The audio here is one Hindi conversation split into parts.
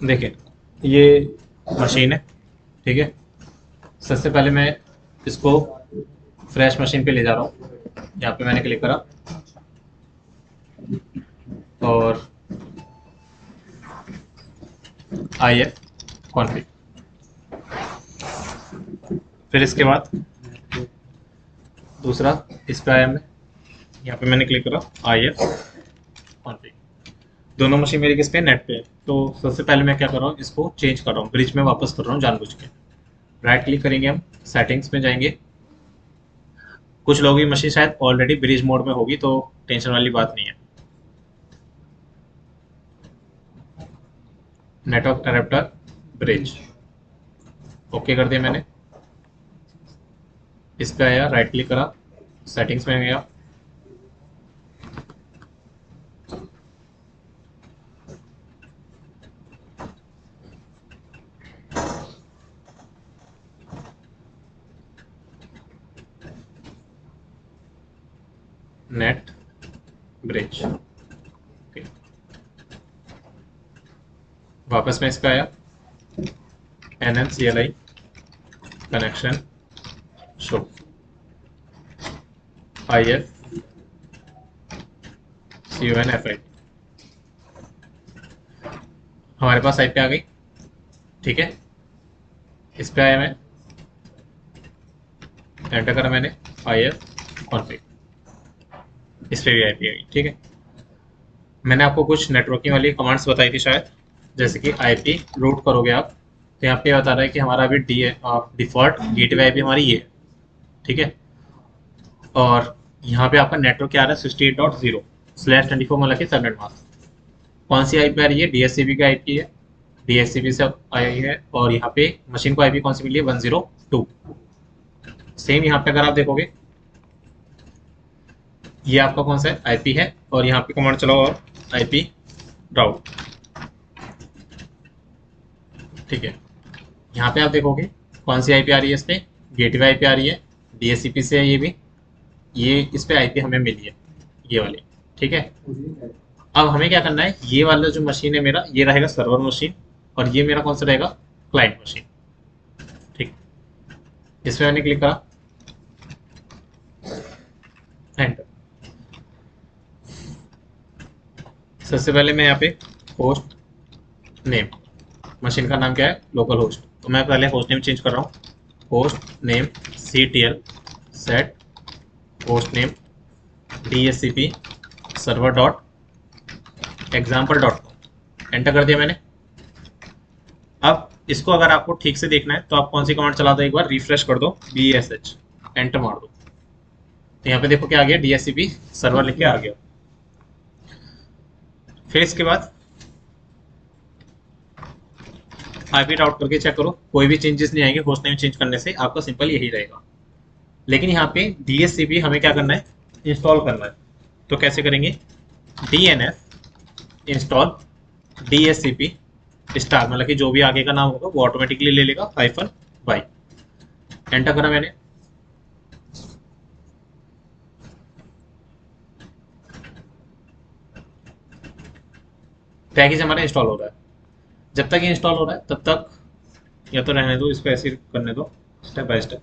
देखिए, ये मशीन है, ठीक है। सबसे पहले मैं इसको फ्रेश मशीन पे ले जा रहा हूँ। यहाँ पे मैंने क्लिक करा और IF कॉन्फ़िग। फिर इसके बाद दूसरा इस पे आया मैं, यहाँ पे मैंने क्लिक करा IF कॉन्फ़िग। दोनों मशीन मेरी किस पे, नेट पे है। तो सबसे पहले मैं क्या कर रहा हूँ, इसको चेंज कर रहा हूँ, ब्रिज में वापस कर रहा हूँ जानबूझ के। राइट क्लिक करेंगे, हम सेटिंग्स में जाएंगे। कुछ लोगों की मशीन शायद ऑलरेडी ब्रिज मोड में होगी, तो टेंशन वाली बात नहीं है। नेटवर्क अडेप्टर ब्रिज, ओके कर दिया मैंने। इस पे आया, राइट क्लिक करा, सेटिंग्स में गया, नेट ब्रिज, ओके। वापस मैं इस पे आया, NNCLI connection show, IF CONFI, हमारे पास IP आ गई, ठीक है। इस पे आया मैं, एंटर करा मैंने, IF कॉन्फ़िग, इस पे भी IP आ गई, ठीक है। मैंने आपको कुछ नेटवर्किंग वाली कमांड्स बताई थी शायद, जैसे कि IP रूट करोगे आप, तो यहाँ पे बता रहा है कि हमारा अभी डिफॉल्ट गेटवे IP हमारी ये है, ठीक है। और यहाँ पे आपका नेटवर्क क्या आ रहा है, 68.0/24 मतलब कि सबनेट मास्क। कौन सी IP आ रही है, DHCP का IP है, DHCP से आई है। और यहाँ पे मशीन को IP कौन सी मिली है, 102। सेम यहाँ पे अगर आप देखोगे, ये आपका कौन सा है, IP है। और यहाँ पे कमांड चलाओ और IP राउट, ठीक है। यहाँ पे आप देखोगे कौन सी IP आ रही है, इस पे गेटवे IP आ रही है, DHCP से है ये भी। ये इस पे IP हमें मिली है, ये वाली, ठीक है। अब हमें क्या करना है, ये वाला जो मशीन है मेरा, ये रहेगा सर्वर मशीन, और ये मेरा कौन सा रहेगा, क्लाइंट मशीन, ठीक। इस पे मैंने क्लिक करा, एंटर। सबसे पहले मैं यहाँ पे होस्ट नेम, मशीन का नाम क्या है, लोकल होस्ट, तो मैं पहले होस्ट नेम चेंज कर रहा हूँ। Host name CTL set host name DHCP server dot example, enter कर दिया मैंने। अब इसको अगर आपको ठीक से देखना है, तो आप कौन सी कमांड चला दो, एक बार रिफ्रेश कर दो, BSH, एंटर मार दो। तो यहाँ पे देखो क्या आ गया, DHCP सर्वर लिख के आ गया। फिर इसके बाद IP राउट करके चेक करो, कोई भी चेंजेस नहीं आएंगे होस्ट नेम चेंज करने से, आपका सिंपल यही रहेगा। लेकिन यहाँ पे DHCP हमें क्या करना है, इंस्टॉल करना है। तो कैसे करेंगे, DNF इंस्टॉल DHCP स्टार, मतलब कि जो भी आगे का नाम होगा वो ऑटोमेटिकली ले लेगा, -y, एंटर करा मैंने। पैकेज हमारा इंस्टॉल हो रहा है। जब तक ये इंस्टॉल हो रहा है तब तक या तो रहने दो, इसको ऐसे करने दो, स्टेप बाय स्टेप।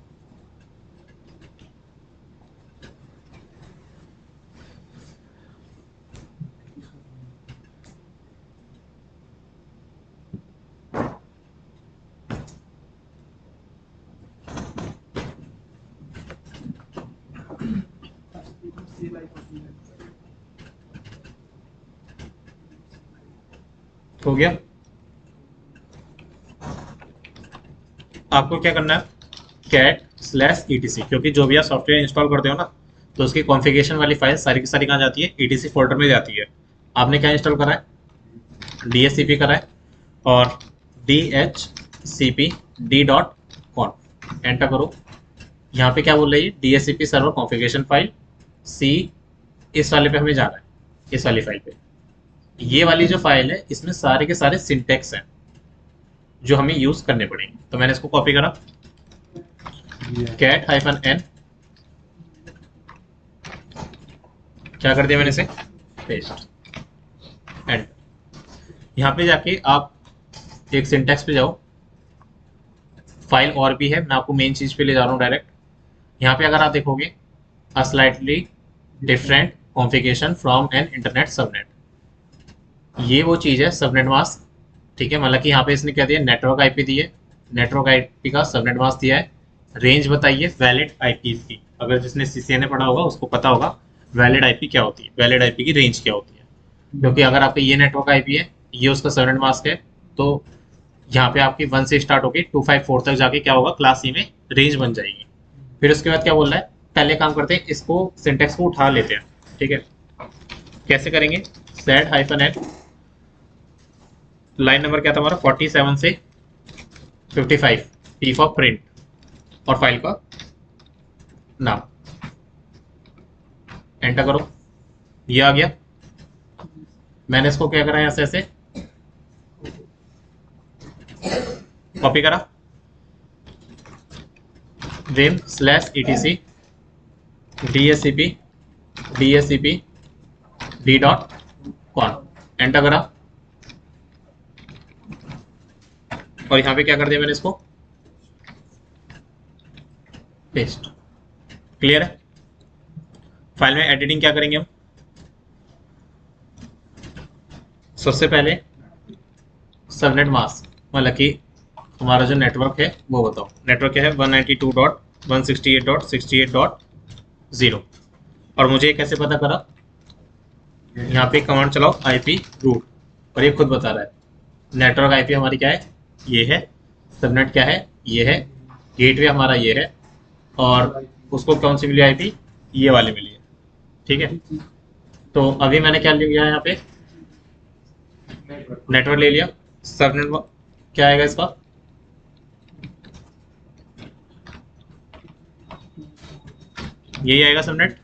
हो गया। आपको क्या करना है, cat/etc, क्योंकि जो भी आप सॉफ्टवेयर इंस्टॉल करते हो ना, तो उसकी कॉन्फ़िगरेशन वाली फाइल सारी की सारी कहाँ जाती है, etc फोल्डर में जाती है। आपने क्या इंस्टॉल करा है, DHCP करा है, और DHCP एंटर करो। यहाँ पे क्या बोल रही है, DHCP server configuration file C, इस वाले पे हमें जाना है, इस वाली फाइल पे। ये वाली जो फाइल है, इसमें सारे के सारे सिंटेक्स हैं जो हमें यूज करने पड़ेंगे। तो मैंने इसको कॉपी करा, cat-n, क्या कर दिया मैंने इसे, पेस्ट, एंड। यहाँ पे जाके आप एक सिंटैक्स पे जाओ, फाइल और भी है, मैं आपको मेन चीज़ पे ले जा रहा हूँ डायरेक्ट। यहाँ पे अगर आप देखोगे a slightly different configuration from an internet subnet, ये वो चीज़ है सबनेट मास्क। ठीक है, मतलब कि यहाँ पे इसने क्या दिया, नेटवर्क आईपी दी है, नेटवर्क आईपी का सबनेट मास्क दिया है, रेंज बताइए वैलिड आईपी की। अगर जिसने सीसीएनए पढ़ा होगा उसको पता होगा वैलिड आईपी क्या होती है, वैलिड आईपी की रेंज क्या होती है। क्योंकि अगर आपका ये नेटवर्क आईपी है, ये उसका सबनेट मास्क है, तो यहाँ पे आपकी 1 से स्टार्ट होगी 254 तक जाके क्या होगा, क्लास सी में रेंज बन जाएगी। फिर उसके बाद क्या बोल रहा है, पहले काम करते हैं, इसको सिंटेक्स को उठा लेते हैं। ठीक है, कैसे करेंगे, set hyphen N, line number क्या था हमारा 47 से 55, पी फॉर प्रिंट, और फाइल का नाम, एंटर करो, ये आ गया। मैंने इसको क्या करा, ऐसे ऐसे कॉपी करा, Vim slash etc DSCP DSCP d.con, enter करा, और यहाँ पे क्या कर दिया मैंने, इसको पेस्ट। क्लियर है। फाइल में एडिटिंग क्या करेंगे हम, सबसे पहले सबनेट मास्क, मतलब कि हमारा जो नेटवर्क है वो बताओ, नेटवर्क क्या है 192.168.68.0, और मुझे कैसे पता करा, यहाँ पे कमांड चलाओ IP रूट, और ये खुद बता रहा है नेटवर्क IP हमारी क्या है, ये है, सबनेट क्या है, ये है, गेटवे हमारा ये है, और उसको कौन सी मिली IP, ये वाली मिली है। ठीक है, तो अभी मैंने क्या लिया यहाँ पे, नेटवर्क ले लिया, सबनेट क्या आएगा इसका, यही आएगा सबनेट।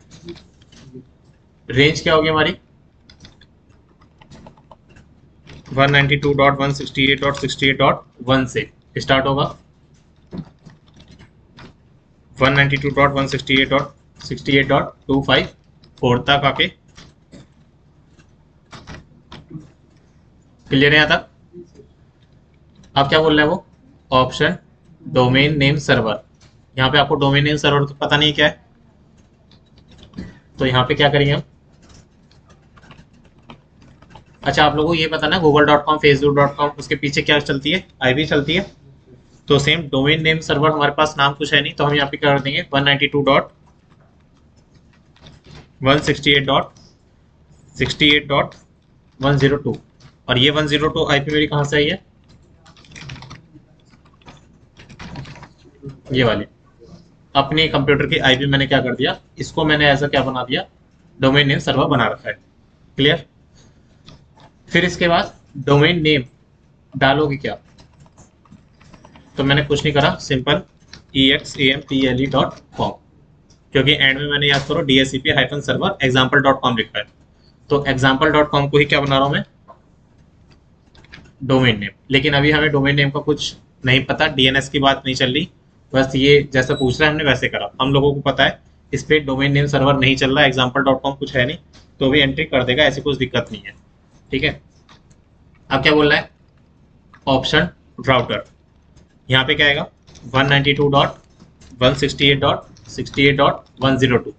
रेंज क्या होगी हमारी 192.168.68.1 से स्टार्ट होगा, 192.168.68.254 तक आके। क्लियर है यहाँ तक। अब क्या बोल रहा है वो, ऑप्शन डोमेन नेम सर्वर, यहाँ पे आपको डोमेन नेम सर्वर तो पता नहीं क्या है, तो यहाँ पे क्या करेंगे हम, अच्छा आप लोगों को ये पता ना google.com facebook.com उसके पीछे क्या चलती है, आईपी चलती है, तो सेम डोमेन नेम सर्वर हमारे पास नाम कुछ है नहीं, तो हम यहाँ पे क्या कर देंगे 192.168.68.102, और ये 102 आईपी मेरी कहाँ से आई है, ये वाली अपने कंप्यूटर की आईपी मैंने क्या कर दिया, इसको मैंने ऐसा क्या बना दिया, डोमेन नेम सर्वर बना रखा है। क्लियर। फिर इसके बाद डोमेन नेम डालोगे क्या, तो मैंने कुछ नहीं करा, सिंपल example.com, क्योंकि एंड में मैंने याद करो DSCP-server example.com लिखा है, तो example.com को ही क्या बना रहा हूं मैं, डोमेन नेम। लेकिन अभी हमें डोमेन नेम का कुछ नहीं पता, DNS की बात नहीं चल रही, बस ये जैसा पूछ रहा है हमने वैसे करा, हम लोगों को पता है इस पर डोमेन नेम सर्वर नहीं चल रहा, example.com कुछ है नहीं, तो भी एंट्री कर देगा, ऐसी कुछ दिक्कत नहीं है। ठीक है, अब क्या बोल रहा है, ऑप्शन राउटर, यहाँ पे क्या आएगा 192.168.68.102,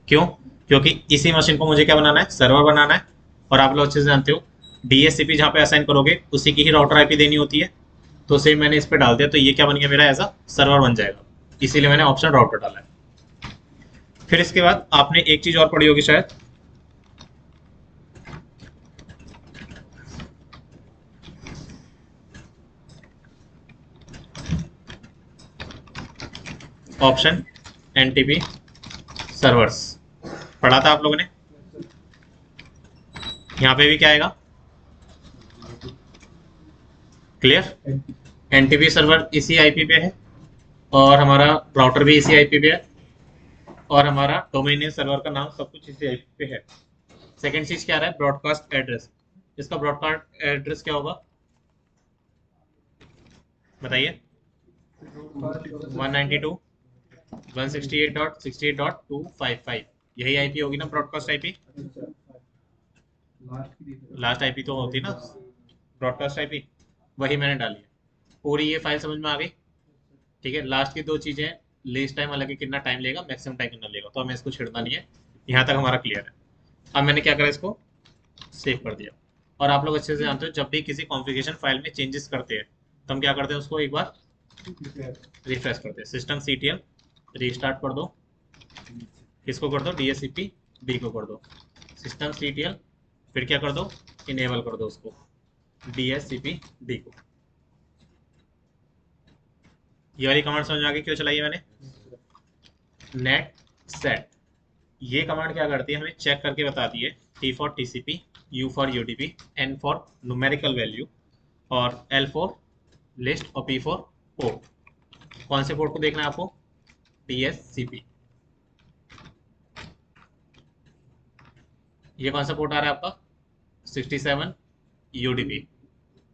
क्यों, क्योंकि इसी मशीन को मुझे क्या बनाना है, सर्वर बनाना है, और आप लोग अच्छे से जानते हो DSCP जहाँ पे असाइन करोगे उसी की ही राउटर आईपी देनी होती है, तो सेम मैंने इस पर डाल दिया, तो ये क्या बन गया मेरा, ऐसा सर्वर बन जाएगा, इसीलिए मैंने ऑप्शन राउटर डाला है। फिर इसके बाद आपने एक चीज और पढ़ी होगी शायद, ऑप्शन NTP सर्वर्स, पढ़ा था आप लोगों ने। यहाँ पे भी क्या आएगा, क्लियर, NTP सर्वर इसी आईपी पे है, और हमारा राउटर भी इसी आईपी पे है, और हमारा डोमेन नेम सर्वर का नाम सब कुछ इसी आईपी पे है। सेकंड चीज क्या रहा है, ब्रॉडकास्ट एड्रेस, इसका ब्रॉडकास्ट एड्रेस क्या होगा बताइए, 192.168.68.255, यही आईपी होगी ना ब्रॉडकास्ट आईपी, लास्ट आईपी तो होती ना ब्रॉडकास्ट आईपी, वही मैंने डाली है। पूरी ये फाइल समझ में आ गई? ठीक है, लास्ट की दो चीजें, लीस्ट टाइम अलग है, कितना टाइम लेगा, मैक्सिमम टाइम कितना लेगा, तो हमें इसको छेड़ना नहीं है। यहाँ तक हमारा क्लियर है। अब मैंने क्या करा, इसको सेव कर दिया। और आप लोग अच्छे से जानते हो, जब भी किसी कॉन्फ़िगरेशन फाइल में चेंजेस करते हैं तो हम क्या करते हैं, उसको एक बार रिफ्रेश करते हैं। सिस्टम सीटीएल रीस्टार्ट कर दो, किसको कर दो, डीएससीपी बी को कर दो। सिस्टम सीटीएल फिर क्या कर दो, इनेबल कर दो उसको, डीएससीपी डी को। ये वाली कमांड समझ में आ गई क्यों चलाई है मैंने? नेट सेट, ये कमांड क्या करती है, हमें चेक करके बताती है T for TCP, U for UDP, N for numerical value, और एल फॉर लिस्ट, और पी फॉर पोर्ट। कौन से पोर्ट को देखना है आपको? डीएससीपी। ये कौन सा पोर्ट आ रहा है आपका? 67 यूडीपी।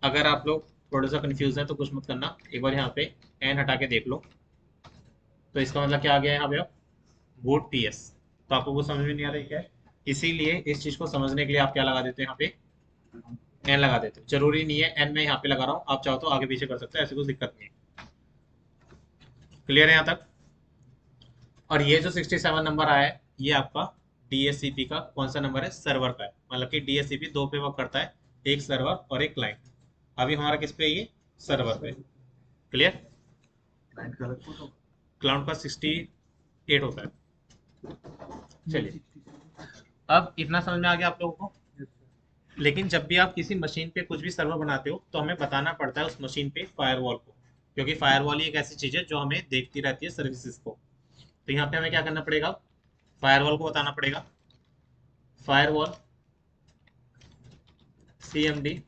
अगर आप लोग थोड़ा सा कंफ्यूज हैं तो कुछ मत करना, एक बार यहाँ पे एन हटा के देख लो, तो इसका मतलब क्या आ गया यहाँ पे, बूट टीएस। तो आपको वो समझ में नहीं आ रही क्या है, इसीलिए इस चीज को समझने के लिए आप क्या लगा देते हो, यहाँ पे एन लगा देते हो। जरूरी नहीं है एन मैं यहाँ पे लगा रहा हूँ, आप चाहो तो आगे पीछे कर सकते हो, ऐसी कुछ दिक्कत नहीं है। क्लियर है यहाँ तक? और ये जो 67 नंबर आया है, ये आपका डीएससीपी का कौन सा नंबर है, सर्वर का है। मतलब कि डीएससीपी दो पे वर्क करता है, एक सर्वर और एक क्लाइंट। अभी हमारा किस पे है ये, सर्वर पे। क्लियर? क्लाउड का 68 होता है। चलिए, अब इतना समझ में आ गया आप लोगों को। लेकिन जब भी आप किसी मशीन पे कुछ भी सर्वर बनाते हो तो हमें बताना पड़ता है उस मशीन पे फायरवॉल को, क्योंकि फायरवॉल ही एक ऐसी चीज है जो हमें देखती रहती है सर्विसेज को। तो यहाँ पे हमें क्या करना पड़ेगा, फायरवॉल को बताना पड़ेगा, firewall CMD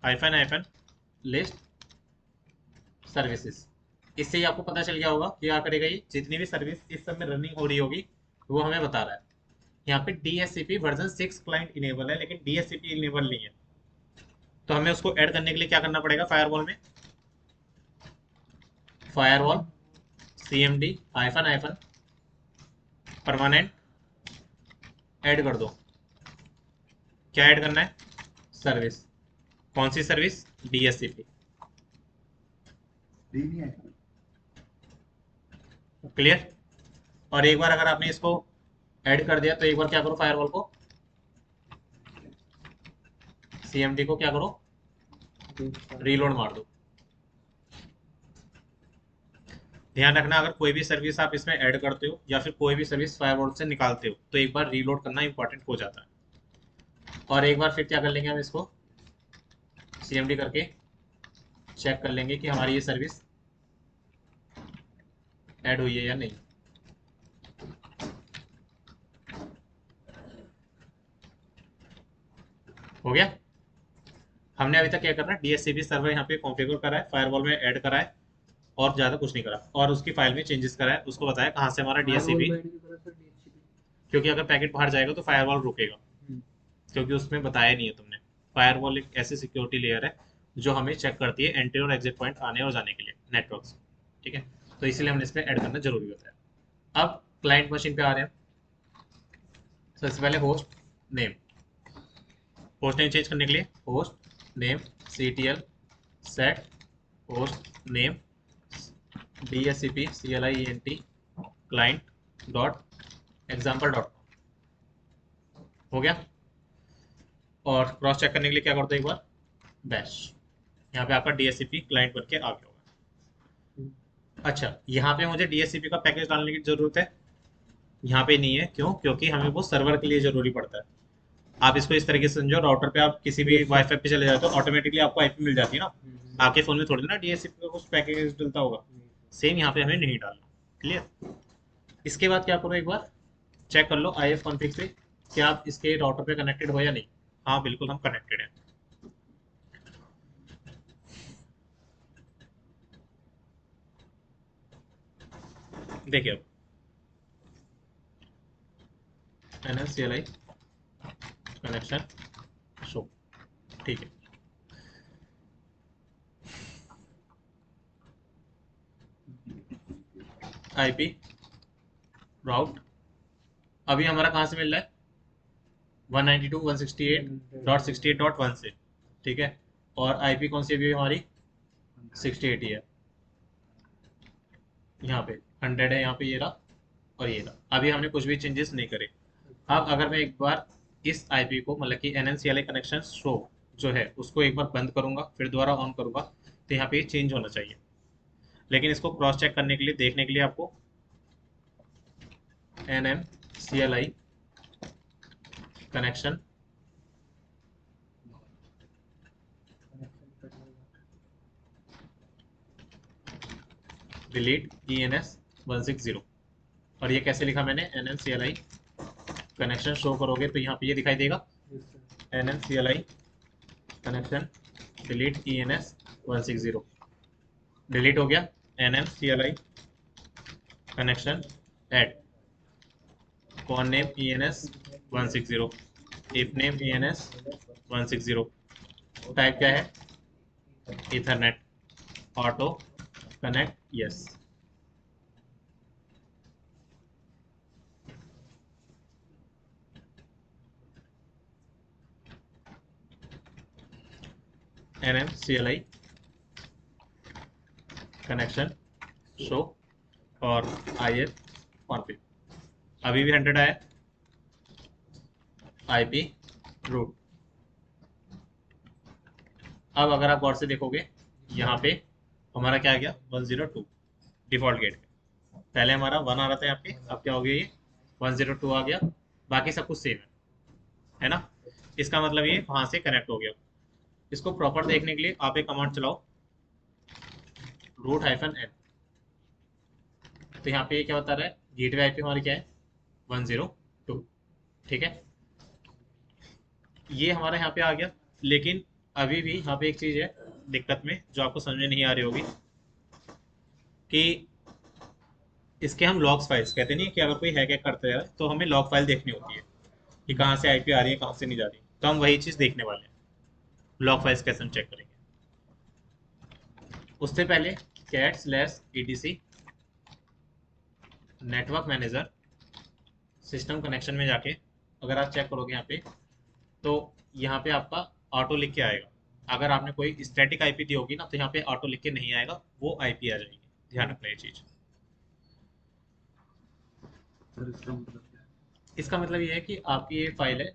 hyphen hyphen list services. इससे ही आपको पता चल गया होगा कि क्या करेगा, ये जितनी भी सर्विस इस सब में रनिंग हो रही होगी वो हमें बता रहा है। यहाँ पे DSCP वर्जन 6 क्लाइंट इनेबल है, लेकिन DSCP इनेबल नहीं है। तो हमें उसको ऐड करने के लिए क्या करना पड़ेगा, फायरवॉल में firewall CMD hyphen hyphen permanent add कर दो। क्या ऐड करना है, सर्विस। कौन सी सर्विस, DSCP। क्लियर? और एक बार अगर आपने इसको ऐड कर दिया तो एक बार क्या करो, फायरवॉल को CMD को क्या करो, रीलोड मार दो। ध्यान रखना, अगर कोई भी सर्विस आप इसमें ऐड करते हो या फिर कोई भी सर्विस फायरवॉल से निकालते हो तो एक बार रीलोड करना इंपॉर्टेंट हो जाता है। और एक बार फिर क्या कर लेंगे, हम इसको CMD करके चेक कर लेंगे कि हमारी ये सर्विस ऐड हुई है या नहीं। हो गया? हमने अभी तक क्या करना है, DSCP सर्वर यहाँ पे कॉन्फ़िगर करा है, फायरवॉल में ऐड करा है, और ज़्यादा कुछ नहीं करा, और उसकी फाइल में चेंजेस करा है, उसको बताया कहाँ से हमारा DSCP, क्योंकि अगर पैकेट बाहर जाएगा तो फायरवॉल रुकेगा, क्योंकि उसमें बताया नहीं है तुमने। फायरवॉल एक ऐसी सिक्योरिटी लेयर है जो हमें चेक करती है एंट्री और एग्जिट पॉइंट आने और जाने के लिए नेटवर्क से। ठीक है, तो इसीलिए हमने इसमें ऐड करना जरूरी होता है। अब क्लाइंट मशीन पे आ रहे हैं। सबसे पहले host name, host name change करने के लिए host name CTL set host name DSCP CLIENT client dot example dot हो गया। और क्रॉस चेक करने के लिए क्या करते हैं, एक बार बैश, यहाँ पे आपका DSCP क्लाइंट बन के आ गया होगा। अच्छा, यहाँ पे मुझे DSCP का पैकेज डालने की जरूरत है? यहाँ पे नहीं है, क्यों? क्योंकि हमें वो सर्वर के लिए जरूरी पड़ता है। आप इसको इस तरीके से समझो, राउटर पे आप किसी भी वाईफाई पे चले जाते हो, ऑटोमेटिकली आपको IP मिल जाती है ना। आपके फोन में थोड़ी ना DSCP का कुछ पैकेज डलता होगा। सेम यहाँ पे हमें नहीं डालना। क्लियर? इसके बाद क्या करो, एक बार चेक कर लो IF कॉन्फ़िग से कि आप इसके राउटर पे कनेक्टेड हो या नहीं। हाँ बिल्कुल, हम कनेक्टेड हैं। देखिए अब NSCLI कनेक्शन शो, ठीक है। IP राउट अभी हमारा कहाँ से मिल रहा है, 192.168.68.1 से। ठीक है, और IP कौन सी अभी हमारी 6080 है, यहाँ पे 100 है, यहाँ पे ये रहा और ये रहा। अभी हमने कुछ भी चेंजेस नहीं करे। अब अगर मैं एक बार इस आईपी को मतलब कि NNCLI कनेक्शन शो जो है उसको एक बार बंद करूंगा फिर दोबारा ऑन करूंगा तो यहाँ पे चेंज होना चाहिए। लेकिन इसको क्रॉस चेक करने के लिए देखने के लिए आपको NNCLI कनेक्शन डिलीट ENS 160। और ये कैसे लिखा मैंने, NNCLI कनेक्शन शो करोगे तो यहाँ पे ये दिखाई देगा NNCLI connection delete ENS 160। Delete हो गया। NNCLI connection add con name ENS 160 if name ENS 160। Type क्या है, ethernet auto connect yes. NNCLI connection show और IF कॉन्फ़िग। अभी भी 100 आया। IP route. अब अगर आप गौर से देखोगे यहाँ पे हमारा क्या आ गया, 102 डिफॉल्ट गेट। पहले हमारा 1 आ रहा था यहाँ पे, अब क्या हो गया ये 102 आ गया। बाकी सब कुछ सेम है ना। इसका मतलब ये वहां से कनेक्ट हो गया। इसको प्रॉपर देखने के लिए आप एक कमांड चलाओ root-n। तो यहाँ पे ये क्या बता रहा है, गेटवे आईपी हमारी क्या है 102। ठीक है, ये हमारा यहाँ पे आ गया। लेकिन अभी भी यहाँ पे एक चीज है दिक्कत में जो आपको समझ में नहीं आ रही होगी कि इसके हम लॉग्स फाइल्स कहते नहीं कि अगर कोई हैक करते हैं तो हमें लॉग फाइल देखनी होती है कि कहाँ से आईपी आ रही है कहाँ से नहीं जा रही। तो हम वही चीज देखने वाले हैं, लॉग फाइल्स कैसे हम चेक करेंगे। उससे पहले cat/etc network manager system connection में जाके अगर आप चेक करोगे यहाँ पे तो यहाँ पे आपका ऑटो लिख के आएगा। अगर आपने कोई स्टैटिक आईपी दी होगी ना तो यहाँ पे ऑटो लिख के नहीं आएगा, वो आईपी आ जाएगी। ध्यान रखना ये चीज। इसका मतलब ये है कि आपकी ये फाइल है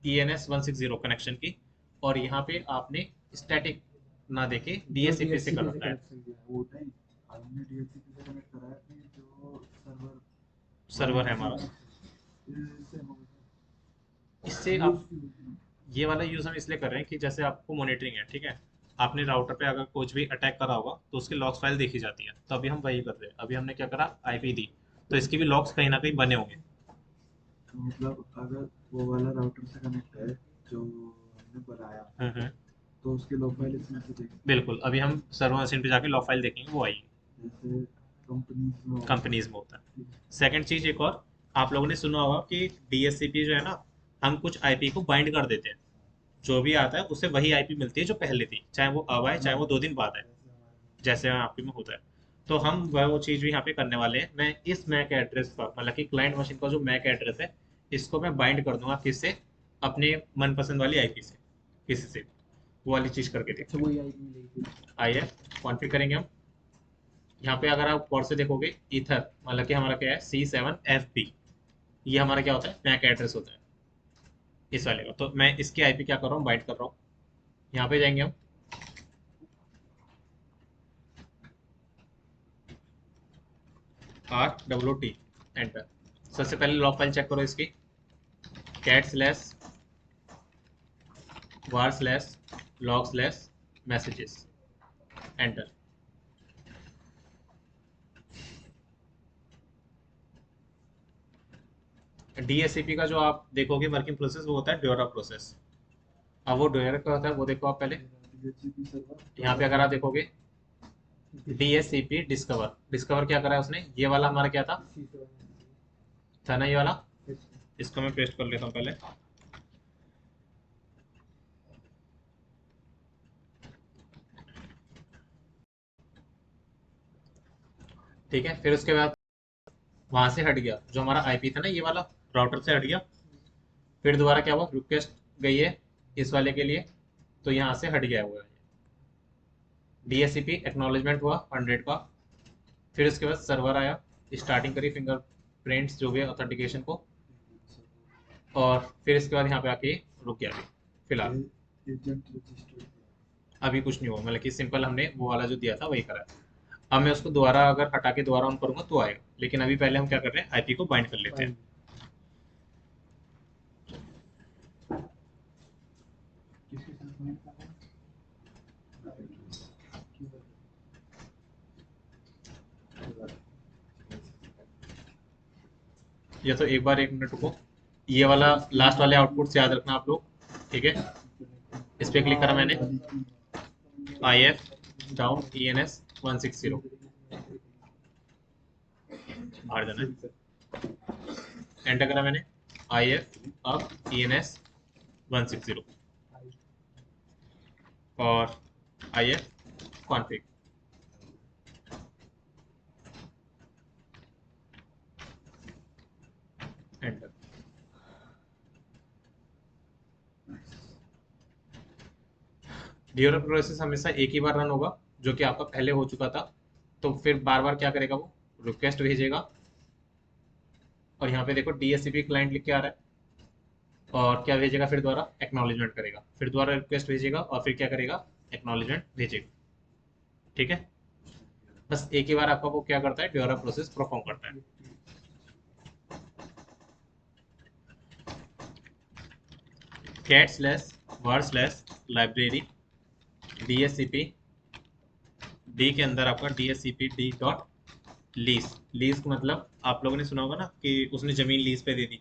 ENS 160 कनेक्शन की, और यहाँ पे आपने स्टैटिक ना देके DHCP से कर रखा है। सर्वर है हमारा। इससे आप ये वाला यूज हम इसलिए कर रहे हैं कि जैसे आपको मॉनिटरिंग है, ठीक है, आपने राउटर पे अगर कुछ भी अटैक करा होगा तो उसकी लॉग्स फाइल देखी जाती है। तो अभी हम वही कर रहे हैं। अभी हमने क्या करा, आईपी दी तो इसकी भी लॉग्स कहीं ना कहीं बने होंगे। तो मतलब अगर वो वाला राउटर से कनेक्ट है जो हमने बनाया, तो उसकी लॉग फाइल इसमें से देखें। बिल्कुल, अभी हम सर्वर मशीन पे जाके लॉग फाइल देखेंगे, वो आएगी। जैसे कंपनीज में होता है। सेकंड चीज एक और, आप लोगों ने सुना होगा कि DHCP जो है ना, हम कुछ आईपी को बाइंड कर देते हैं। जो भी आता है उससे वही आईपी मिलती है जो पहले थी, चाहे वो अब आए चाहे वो 2 दिन बाद आए, जैसे आपके में होता है। तो हम वह वो चीज़ भी यहाँ पे करने वाले हैं। मैं इस मैक एड्रेस पर मतलब कि क्लाइंट मशीन का जो मैक एड्रेस है इसको मैं बाइंड कर दूंगा किससे, अपने मनपसंद वाली आईपी से, किसी से वो वाली चीज़ करके देखते हैं। आइए कॉन्फ़िगर करेंगे हम। यहाँ पे अगर आप गौर से देखोगे ईथर मतलब कि हमारा क्या है C7FB, ये हमारा क्या होता है मैक एड्रेस होता है इस वाले का। तो मैं इसकी आईपी क्या कर रहा हूँ, बाइट कर रहा हूँ। यहाँ पे जाएंगे हम, RWT एंटर। सबसे पहले लॉग फाइल चेक करो इसकी, cat/var/log/messages एंटर। DHCP का जो आप देखोगे वर्किंग प्रोसेस वो होता है ड्योरा प्रोसेस। अब वो ड्योरा क्या होता है वो देखो आप पहले। यहाँ पे अगर आप देखोगे DHCP डिस्कवर, डिस्कवर क्या करा है उसने, ये वाला हमारा क्या था ना, ये वाला। इसको मैं पेस्ट कर लेता हूँ पहले। ठीक है, फिर उसके बाद वहां से हट गया जो हमारा आईपी था ना, ये वाला राउटर से हट गया। फिर दोबारा क्या हुआ, रिक्वेस्ट गई है इस वाले के लिए, तो यहाँ से हट गया हुआ है। DHCP एक्नॉलेजमेंट हुआ 100 का, फिर उसके बाद सर्वर आया, स्टार्टिंग करी फिंगरप्रिंट्स जो भी ऑथेंटिकेशन को, और फिर इसके बाद यहाँ पे आके रुक गया अभी फिलहाल। एजेंट रजिस्टर अभी कुछ नहीं हुआ, मतलब कि सिंपल हमने वो वाला जो दिया था वही करा है। अब मैं उसको दोबारा अगर हटा के दोबारा ऑन करूंगा तो आएगा, लेकिन अभी पहले हम क्या कर रहे हैं, आईपी को बाइंड कर लेते हैं। किसके साथ बाइंड कर रहे हैं? या तो एक बार 1 मिनट रुको, ये वाला लास्ट वाले आउटपुट से याद रखना आप लोग, ठीक है। इस पर क्लिक करा मैंने, IF डाउन ENS 160, बाहर जाना है, एंटर करा मैंने, IF अप ENS 160 और IF कॉन्फिग, एंटर। ड्यूरल प्रोसेस हमेशा एक ही बार रन होगा, जो कि आपका पहले हो चुका था, तो फिर बार बार क्या करेगा, वो रिक्वेस्ट भेजेगा, और यहाँ पे देखो DHCP क्लाइंट लिख के आ रहा है, और क्या भेजेगा, फिर दोबारा एक्नॉलेजमेंट करेगा, फिर दोबारा रिक्वेस्ट भेजेगा, और फिर क्या करेगा, एक्नॉलेजमेंट भेजेगा, ठीक है। बस एक ही बार आपका वो क्या करता है, ड्यूरल प्रोसेस परफॉर्म करता है। Cat slash var slash library DHCP D के अंदर आपका DHCP D dot lease. Lease का मतलब आप लोगों ने सुना होगा ना कि उसने जमीन लीज पे दे दी,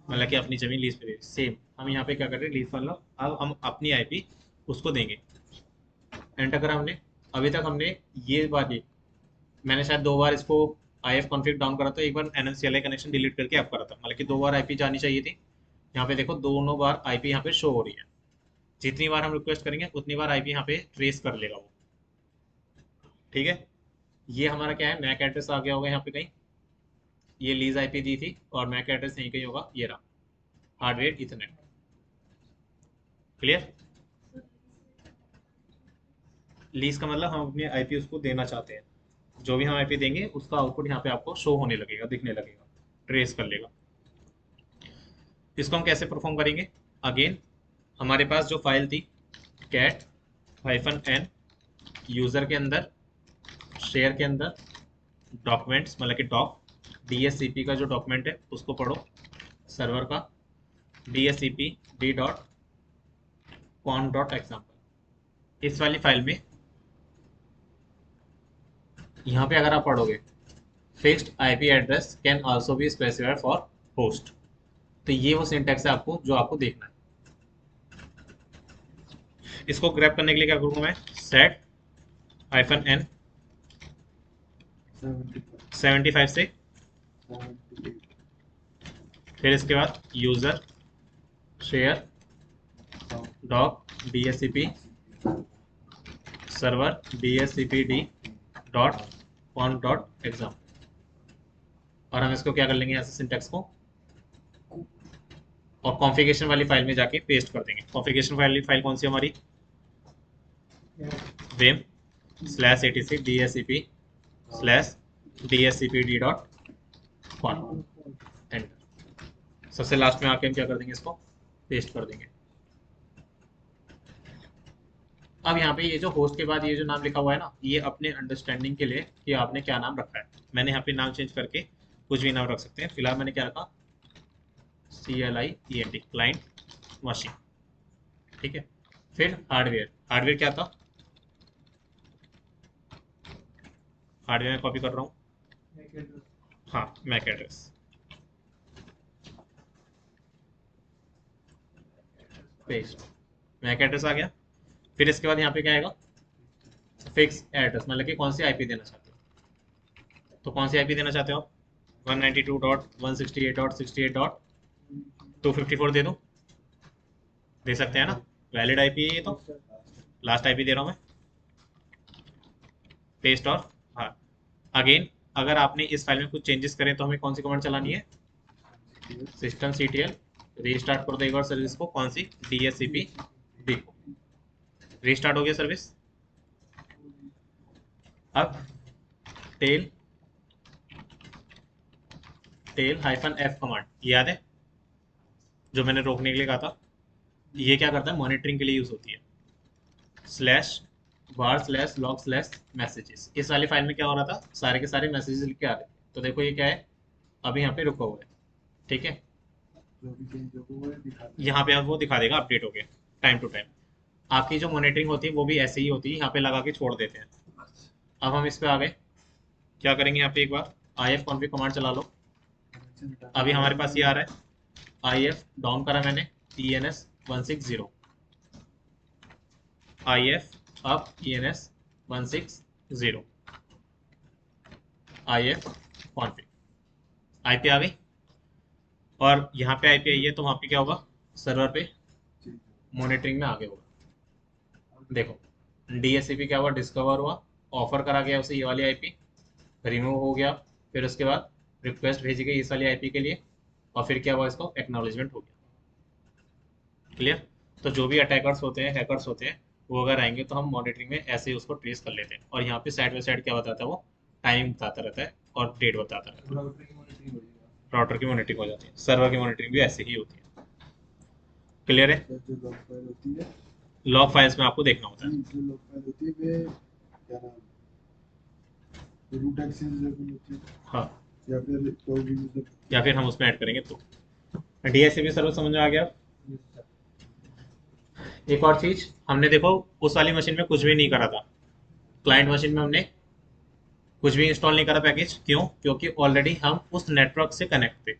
मतलब कि अपनी जमीन लीज पे दे दी, सेम हम यहाँ पे क्या कर रहे हैं, लीज मतलब अब हम अपनी आईपी उसको देंगे। एंटर करा हमने, अभी तक हमने ये वाली, मैंने शायद 2 बार इसको IF कॉन्फ़िग डाउन करा था, एक बार NNCLI कनेक्शन डिलीट करके आप करा था, मतलब कि 2 बार आईपी जानी चाहिए थी। यहाँ पे देखो दोनों बार आईपी यहाँ पे शो हो रही है, जितनी बार हम रिक्वेस्ट करेंगे उतनी बार आईपी यहाँ पे ट्रेस कर लेगा वो, ठीक है। ये हमारा क्या है, मैक एड्रेस आ गया होगा यहाँ पे कहीं, ये लीज आईपी दी थी, और मैक एड्रेस यहीं कहीं होगा, ये रहा हार्डवेयर इथरनेट, क्लियर। लीज का मतलब हम अपनी आईपी उसको देना चाहते हैं, जो भी हम आईपी देंगे उसका आउटपुट यहाँ पे आपको शो होने लगेगा, दिखने लगेगा, ट्रेस कर लेगा। इसको हम कैसे परफॉर्म करेंगे, अगेन हमारे पास जो फाइल थी कैट -n यूजर के अंदर, शेयर के अंदर, डॉक्यूमेंट्स मतलब कि डॉक, DHCP का जो डॉक्यूमेंट है उसको पढ़ो, सर्वर का DHCP D dot con dot example, इस वाली फाइल में यहाँ पे अगर आप पढ़ोगे fixed IP address can also be specified for host, तो ये वो सिंटैक्स है आपको जो आपको देखना है। इसको ग्रैब करने के लिए क्या करूँगा मैं, सेट -n 75 से, फिर इसके बाद user share doc DHCP server DHCP D dot con dot exam, और हम इसको क्या कर लेंगे यहाँ से सिंटैक्स को, और कॉन्फ़िगरेशन वाली फाइल में जाके पेस्ट कर देंगे। कॉन्फ़िगरेशन वाली फाइल कौन सी हमारी, वेम /etc DHCP /DHCP D dot cone, enter. सबसे लास्ट में आके हम क्या कर देंगे, इसको पेस्ट कर देंगे। अब यहाँ पे ये जो होस्ट के बाद ये जो नाम लिखा हुआ है ना, ये अपने अंडरस्टैंडिंग के लिए कि आपने क्या नाम रखा है, मैंने यहाँ पे नाम चेंज करके कुछ भी नाम रख सकते हैं, फिलहाल मैंने क्या रखा, CLIENT क्लाइंट मशीन, ठीक है। फिर हार्डवेयर, हार्डवेयर क्या था, हार्डवेयर में कॉपी कर रहा हूँ, हाँ MAC address, paste, MAC address आ गया। फिर इसके बाद यहाँ पे क्या आएगा, फिक्स एड्रेस मतलब कि कौन सी आईपी देना चाहते हो, तो कौन सी आईपी देना चाहते हो आप, 192.168.168.254 दे दूँ, दे सकते हैं ना, वैलिड आईपी है ये तो, लास्ट आईपी दे रहा हूँ मैं, पेस्ट, और हाँ अगेन अगर आपने इस फाइल में कुछ चेंजेस करें तो हमें कौन सी कमांड चलानी है, सिस्टम CTL रीस्टार्ट कर दो एक बार सर्विस को, कौन सी, DHCP डी को, रीस्टार्ट हो गया सर्विस, अब टेल -f कमांड याद है जो मैंने रोकने के लिए कहा था, ये क्या करता है, मॉनिटरिंग के लिए यूज होती है। /var/log/messages, इस वाली फाइल में क्या हो रहा था, सारे के सारे मैसेजेस लिख के आ रहे थे। तो देखो ये क्या है, अभी यहाँ पे रुका हुआ है, ठीक है। जो भी चेंज हो वो दिखा देगा। यहाँ पे अब वो दिखा देगा अपडेट हो गया टाइम टू टाइम। आपकी जो मॉनिटरिंग होती है वो भी ऐसे ही होती है, यहाँ पे लगा के छोड़ देते हैं। अब हम इस पे आ गए, क्या करेंगे यहाँ पे एक बार if config कमांड चला लो। अभी हमारे पास ये आ रहा है, if डाउन करा मैंने ENS 160, if up ENS 160, if config, IP आ गई। और यहाँ पे IP आई है तो वहाँ पे क्या होगा, सर्वर पे मॉनिटरिंग में आगे होगा। देखो DSCP क्या हुआ, डिस्कवर हुआ, ऑफर करा गया उसे ये वाली IP, रिमूव हो गया, फिर उसके बाद रिक्वेस्ट भेजी गई इस वाली IP के लिए, और फिर क्या हुआ, इसको एक्नॉलेजमेंट हो गया। क्लियर। तो जो भी अटैकर्स होते हैं, हैकर्स होते हैं, वो अगर आएंगे तो हम मॉनिटरिंग में ऐसे ही उसको ट्रेस कर लेते हैं। और यहाँ पे साइड बाई साइड क्या बताता है, वो टाइमिंग बताता रहता है और डेट बताता रहता है। राउटर की मॉनिटरिंग हो जाती है, सर्वर की मॉनिटरिंग भी ऐसे ही होती है। क्लियर है। जो लॉग फाइल होती है, लॉग फाइल्स में आपको देखना होता है। जो लॉग फाइल होती है वे क्या नाम, रूट एक्सचेंज होती है, हाँ, या फिर कोई भी यूजर, या फिर हम उसमें ऐड करेंगे तो DSCP सर्वर समझ में आ गया। एक और चीज हमने देखो, उस वाली मशीन में कुछ भी नहीं करा था, क्लाइंट मशीन में हमने कुछ भी इंस्टॉल नहीं करा पैकेज। क्यों? क्योंकि ऑलरेडी हम उस नेटवर्क से कनेक्ट थे,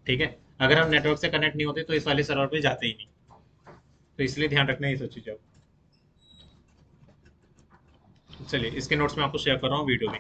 ठीक है। अगर हम नेटवर्क से कनेक्ट नहीं होते तो इस वाले सर्वर पे जाते ही नहीं, तो इसलिए ध्यान रखना ये सब चीजें। चलिए इसके नोट्स में आपको शेयर कर रहा हूँ वीडियो में।